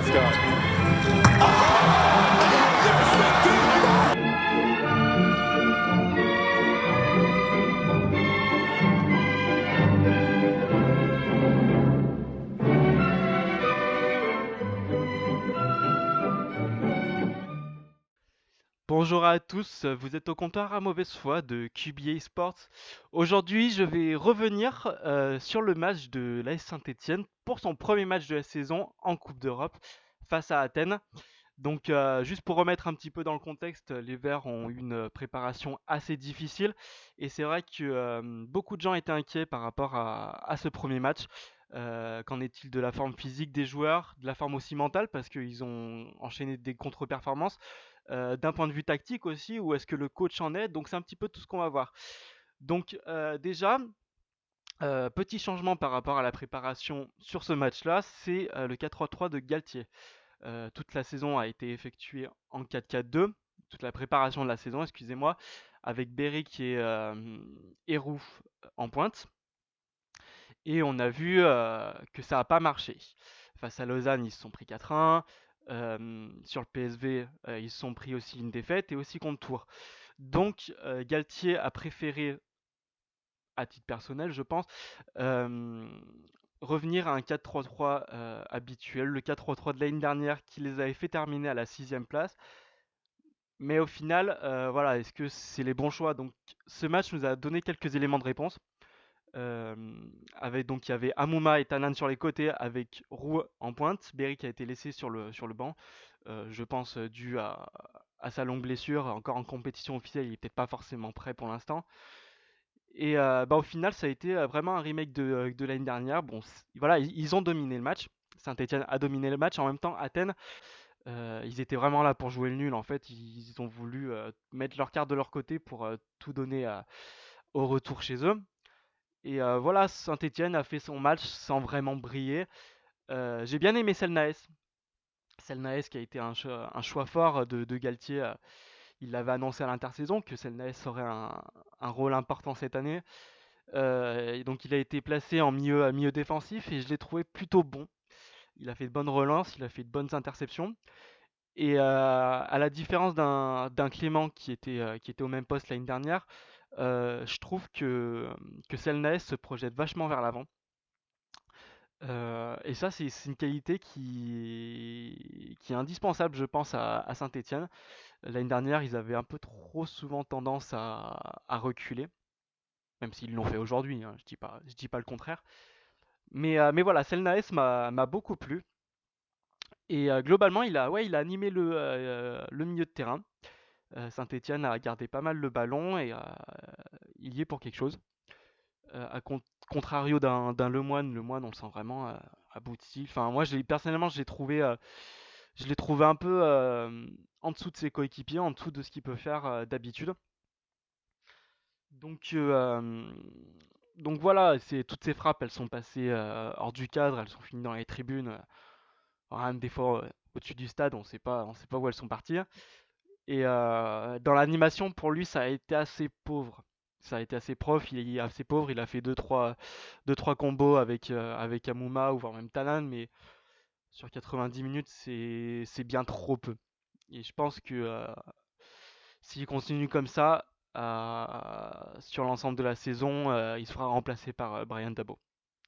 Prescott. Bonjour à tous, vous êtes au comptoir à mauvaise foi de QBA Sports. Aujourd'hui, je vais revenir sur le match de l'AS Saint-Étienne pour son premier match de la saison en Coupe d'Europe face à Athènes. Donc, juste pour remettre un petit peu dans le contexte, les Verts ont eu une préparation assez difficile et c'est vrai que beaucoup de gens étaient inquiets par rapport à ce premier match. Qu'en est-il de la forme physique des joueurs, de la forme aussi mentale parce qu'ils ont enchaîné des contre-performances, d'un point de vue tactique aussi, où est-ce que le coach en est? Donc c'est un petit peu tout ce qu'on va voir. Donc déjà, petit changement par rapport à la préparation sur ce match-là, c'est le 4-3-3 de Galtier. Toute la saison a été effectuée en 4-4-2, toute la préparation de la saison, excusez-moi, avec Beric et Roux en pointe. Et on a vu que ça n'a pas marché. Face à Lausanne, ils se sont pris 4-1. Sur le PSV, ils se sont pris aussi une défaite et aussi contre Tours. Donc Galtier a préféré, à titre personnel, je pense, euh, revenir à un 4-3-3 habituel, le 4-3-3 de l'année dernière qui les avait fait terminer à la 6e place. Mais au final, voilà, est-ce que c'est les bons choix? Donc ce match nous a donné quelques éléments de réponse. Euh, donc il y avait Amouma et Tanan sur les côtés avec Roux en pointe. Berry qui a été laissé sur le banc, je pense dû à sa longue blessure, encore en compétition officielle, il n'est peut-être pas forcément prêt pour l'instant. Et au final, ça a été vraiment un remake de l'année dernière. Bon, voilà, ils ont dominé le match. Saint-Etienne a dominé le match. En même temps, Athènes, ils étaient vraiment là pour jouer le nul. En fait, ils ont voulu mettre leur carte de leur côté pour tout donner au retour chez eux. Et voilà, Saint-Etienne a fait son match sans vraiment briller. J'ai bien aimé Selnaes. Selnaes qui a été un choix fort de Galtier. Il l'avait annoncé à l'intersaison que Selnaes aurait un rôle important cette année. Et donc il a été placé en milieu défensif et je l'ai trouvé plutôt bon. Il a fait de bonnes relances, il a fait de bonnes interceptions. Et à la différence d'un Clément qui était au même poste l'année dernière, je trouve que Selnaes se projette vachement vers l'avant. Et ça, c'est une qualité qui est indispensable, je pense, à Saint-Étienne. L'année dernière, ils avaient un peu trop souvent tendance à reculer, même s'ils l'ont fait aujourd'hui, hein, je dis pas le contraire. Mais voilà, Selnaes m'a beaucoup plu. Et globalement, il a animé le milieu de terrain. Saint-Étienne a gardé pas mal le ballon et il y est pour quelque chose. Contrario d'un Lemoine, on le sent vraiment abouti. Enfin, moi, personnellement, je l'ai trouvé un peu en dessous de ses coéquipiers, en dessous de ce qu'il peut faire d'habitude. Donc, donc voilà, toutes ces frappes, elles sont passées hors du cadre, elles sont finies dans les tribunes, même des fois au-dessus du stade, on sait pas où elles sont parties. Et dans l'animation, pour lui, ça a été assez pauvre. Ça a été assez prof, il est assez pauvre, il a fait deux trois combos avec Amouma ou voire même Tanan, mais sur 90 minutes, c'est bien trop peu. Et je pense que s'il continue comme ça, sur l'ensemble de la saison, il sera remplacé par Brian Dabo,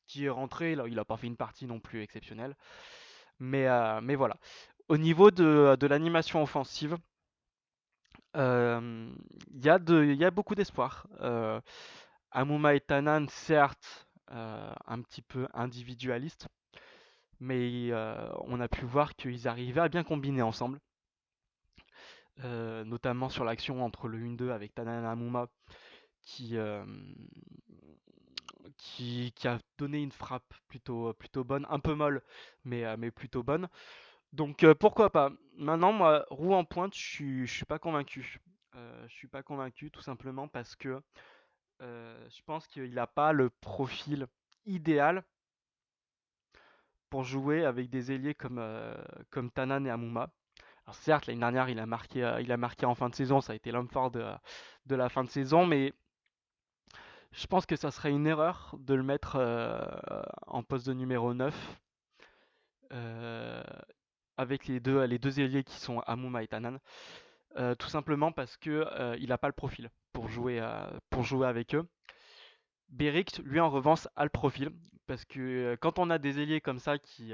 qui est rentré, là, il n'a pas fait une partie non plus exceptionnelle. Mais voilà. Au niveau de l'animation offensive, euh, il y a beaucoup d'espoir. Amouma et Tanan, certes, un petit peu individualistes, mais on a pu voir qu'ils arrivaient à bien combiner ensemble, notamment sur l'action entre le 1-2 avec Tanan et Amouma, qui, euh, qui a donné une frappe plutôt bonne, un peu molle, mais plutôt bonne. Donc pourquoi pas. Maintenant, moi, Roux en pointe, je suis pas convaincu. Je suis pas convaincu tout simplement parce que je pense qu'il n'a pas le profil idéal pour jouer avec des ailiers comme Tanan et Amouma. Alors certes, l'année dernière, il a marqué en fin de saison, ça a été l'homme fort de la fin de saison, mais je pense que ça serait une erreur de le mettre en poste de numéro 9. Euh, avec les deux ailiers qui sont Amouma et Tanan. Tout simplement parce que il n'a pas le profil pour jouer avec eux. Berikt, lui en revanche, a le profil. Parce que quand on a des ailiers comme ça qui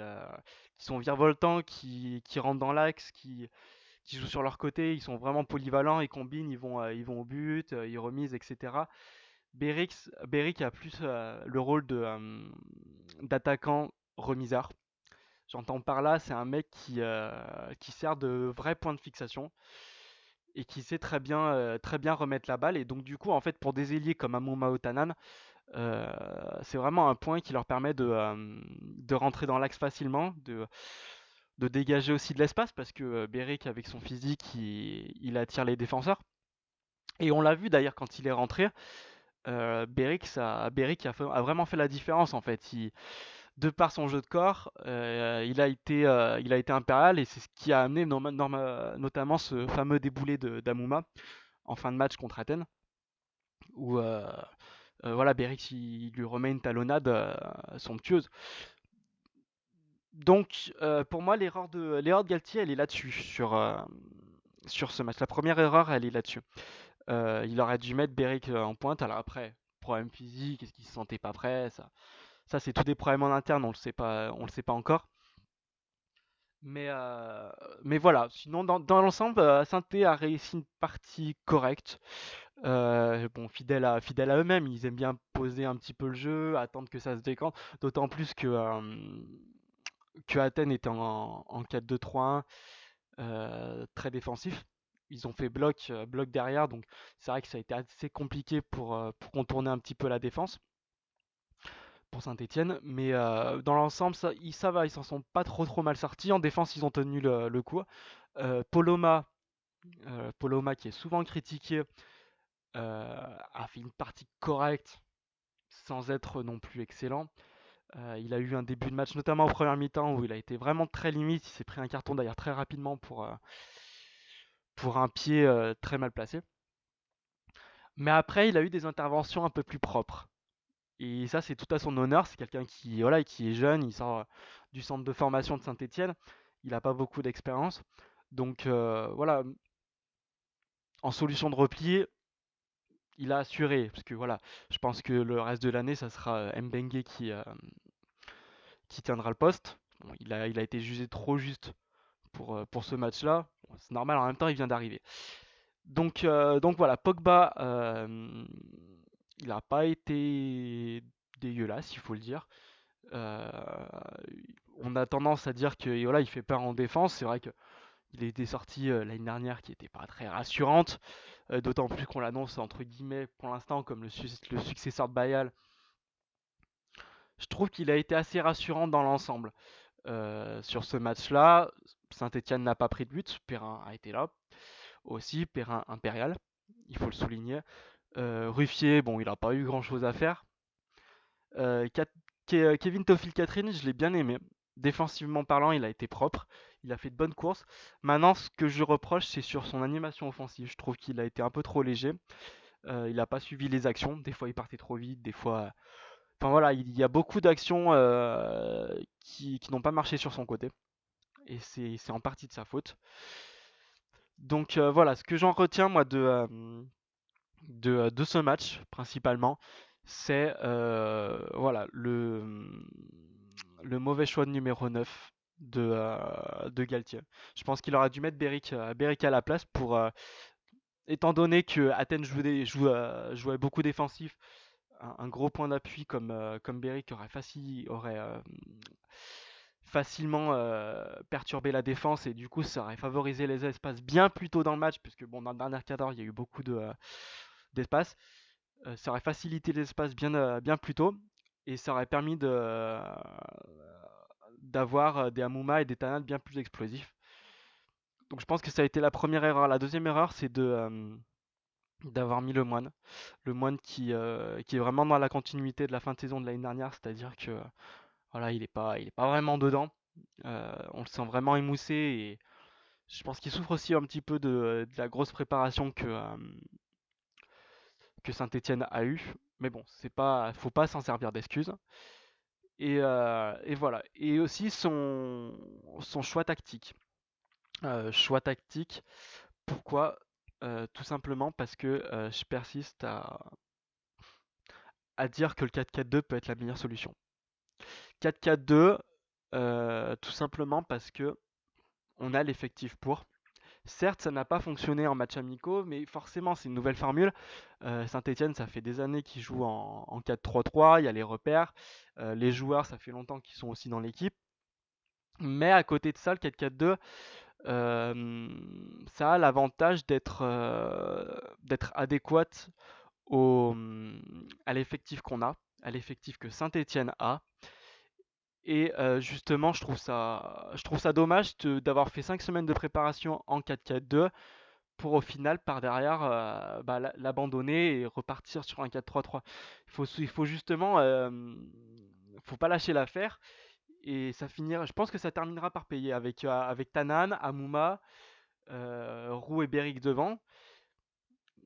sont virevoltants, qui rentrent dans l'axe, qui jouent sur leur côté, ils sont vraiment polyvalents, ils combinent, ils vont au but, ils remisent, etc. Beric a plus le rôle d'attaquant remiseur. J'entends par là, c'est un mec qui sert de vrai point de fixation et qui sait très bien remettre la balle. Et donc du coup, en fait, pour des ailiers comme Amouma Otanan, c'est vraiment un point qui leur permet de rentrer dans l'axe facilement, de dégager aussi de l'espace parce que Beric, avec son physique, il attire les défenseurs. Et on l'a vu d'ailleurs quand il est rentré, Beric a vraiment fait la différence en fait. De par son jeu de corps, il a été impérial et c'est ce qui a amené notamment ce fameux déboulé d'Amouma en fin de match contre Athènes où voilà, Beric il lui remet une talonnade somptueuse. Donc pour moi l'erreur de Galtier elle est là-dessus sur ce match. La première erreur elle est là-dessus. Il aurait dû mettre Beric en pointe. Alors après, problème physique, est-ce qu'il se sentait pas prêt? Ça c'est tous des problèmes en interne, on le sait pas encore. Mais, euh, mais voilà, sinon dans l'ensemble, Saint-Étienne a réussi une partie correcte. Bon, fidèles à eux-mêmes, ils aiment bien poser un petit peu le jeu, attendre que ça se décante. D'autant plus que Athènes était en 4-2-3-1, très défensif. Ils ont fait bloc derrière, donc c'est vrai que ça a été assez compliqué pour contourner un petit peu la défense pour Saint-Étienne. Mais dans l'ensemble, ça va, ils s'en sont pas trop mal sortis. En défense, ils ont tenu le coup. Euh, Poloma, Poloma, qui est souvent critiqué, a fait une partie correcte sans être non plus excellent. Il a eu un début de match, notamment en première mi-temps, où il a été vraiment très limite. Il s'est pris un carton d'ailleurs très rapidement pour un pied très mal placé. Mais après, il a eu des interventions un peu plus propres. Et ça, c'est tout à son honneur. C'est quelqu'un qui, voilà, qui est jeune, il sort du centre de formation de Saint-Étienne. Il n'a pas beaucoup d'expérience. Donc voilà, en solution de repli, il a assuré. Parce que voilà, je pense que le reste de l'année, ça sera Mbengue qui tiendra le poste. Bon, il a été jugé trop juste pour ce match-là. Bon, c'est normal, en même temps, il vient d'arriver. Donc voilà, Pogba, il n'a pas été dégueulasse, il faut le dire. Euh, on a tendance à dire que voilà, il fait peur en défense. C'est vrai qu'il a été sorti l'année dernière qui n'était pas très rassurante, d'autant plus qu'on l'annonce entre guillemets pour l'instant comme le successeur de Bayal. Je trouve qu'il a été assez rassurant dans l'ensemble. Sur ce match-là, Saint-Etienne n'a pas pris de but, Perrin a été là aussi, Perrin impérial, il faut le souligner. Ruffier, bon, il n'a pas eu grand-chose à faire. Euh, Kevin Toffil Catherine, je l'ai bien aimé. Défensivement parlant, il a été propre, il a fait de bonnes courses. Maintenant, ce que je reproche, c'est sur son animation offensive. Je trouve qu'il a été un peu trop léger. Il n'a pas suivi les actions. Des fois, il partait trop vite, des fois. Enfin voilà, il y a beaucoup d'actions qui n'ont pas marché sur son côté. Et c'est en partie de sa faute. Donc voilà, ce que j'en retiens moi de ce match principalement, c'est voilà, le mauvais choix de numéro 9 de Galtier. Je pense qu'il aurait dû mettre Beric à la place étant donné que Athènes jouait beaucoup défensif, un gros point d'appui comme Beric aurait facilement perturbé la défense et du coup ça aurait favorisé les espaces bien plus tôt dans le match puisque bon dans le dernier quart d'heure il y a eu beaucoup d'espace. Ça aurait facilité l'espace bien plus tôt et ça aurait permis d'avoir des Amouma et des Tanat bien plus explosifs. Donc je pense que ça a été la première erreur. La deuxième erreur, c'est d'avoir mis le moine. Le moine qui est vraiment dans la continuité de la fin de saison de l'année dernière, c'est-à-dire que voilà, il est pas vraiment dedans. On le sent vraiment émoussé et je pense qu'il souffre aussi un petit peu de la grosse préparation que Saint-Etienne a eu. Mais bon, c'est pas, faut pas s'en servir d'excuse. Et voilà. Et aussi son choix tactique. Choix tactique, pourquoi? Tout simplement parce que je persiste à dire que le 4-4-2 peut être la meilleure solution. 4-4-2, tout simplement parce que on a l'effectif pour. Certes, ça n'a pas fonctionné en match amicaux, mais forcément, c'est une nouvelle formule. Saint-Etienne, ça fait des années qu'ils jouent en 4-3-3, il y a les repères. Les joueurs, ça fait longtemps qu'ils sont aussi dans l'équipe. Mais à côté de ça, le 4-4-2, ça a l'avantage d'être adéquate à l'effectif qu'on a, à l'effectif que Saint-Etienne a. Et justement, je trouve ça dommage d'avoir fait 5 semaines de préparation en 4-4-2 pour au final, par derrière, bah, l'abandonner et repartir sur un 4-3-3. Il faut justement, faut pas lâcher l'affaire et je pense que ça terminera par payer avec Tanan, Amouma, Roux et Beric devant.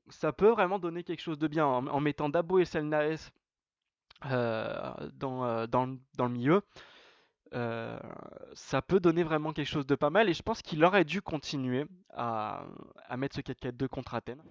Ça peut vraiment donner quelque chose de bien en mettant Dabo et Selnaes dans le milieu. euh, Ça peut donner vraiment quelque chose de pas mal et je pense qu'il aurait dû continuer à mettre ce 4-4-2 contre Athènes.